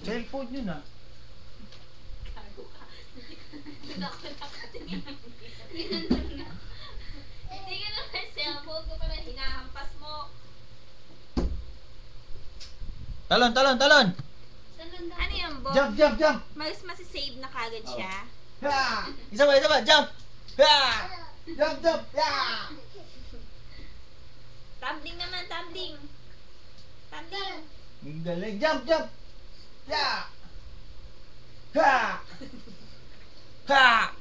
Cellphone yun ah. Gago ka. Doon ako nakatingin. Hindi ka naman cellphone ko pala. Hinahampas mo. Talon, talon, talon! Ano yan, Bo? Jump, jump, jump! Mas masisave na kagad siya. Ha! Isa ba, jump! Ha! Jump, jump! Ha! Tumbling naman, tumbling. Tumbling. Ang galing, jump, jump! Ya! Ha! Ha!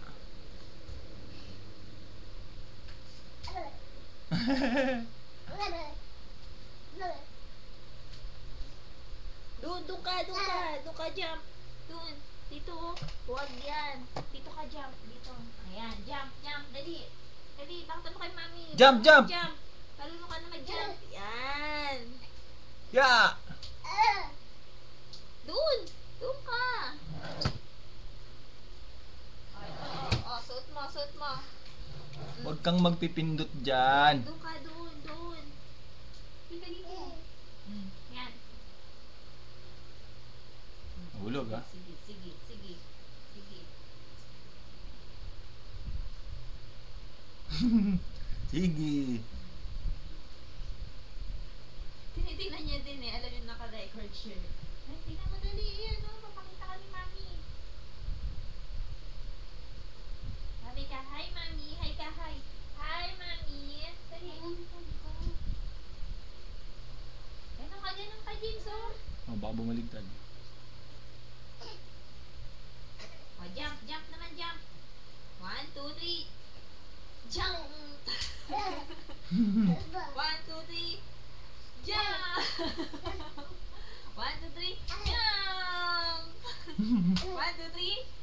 Doon ka, jump. Doon. Dito, huwag yan. Dito ka, jump. Dito. Ayan, jump, dali. Dali, bakit mo kay mami? Jump, jump. Jump. Marunong ka na mag-jump. Yan. Ya! Doon ka. Oh, suot mo. Huwag kang magpipindot dyan. Doon ka, doon. Dito. Yan. Hulog ah. Sige. Sige. Tinitingnan niya din eh. Alam niyo naka-record siya. Ay, tingnan mo dali. Ayan, oh, papakita ka ni Mami. Sabi ka, hi Mami. Hi ka, hi. Hi Mami. Dali. Ganun ka, James, oh. Oh, baka bumaligtad. Oh, jump naman, jump. 1, 2, 3. Jump! 1, 2, 3. Jump! 1, 2, 3. Jump! 1, 2, 3.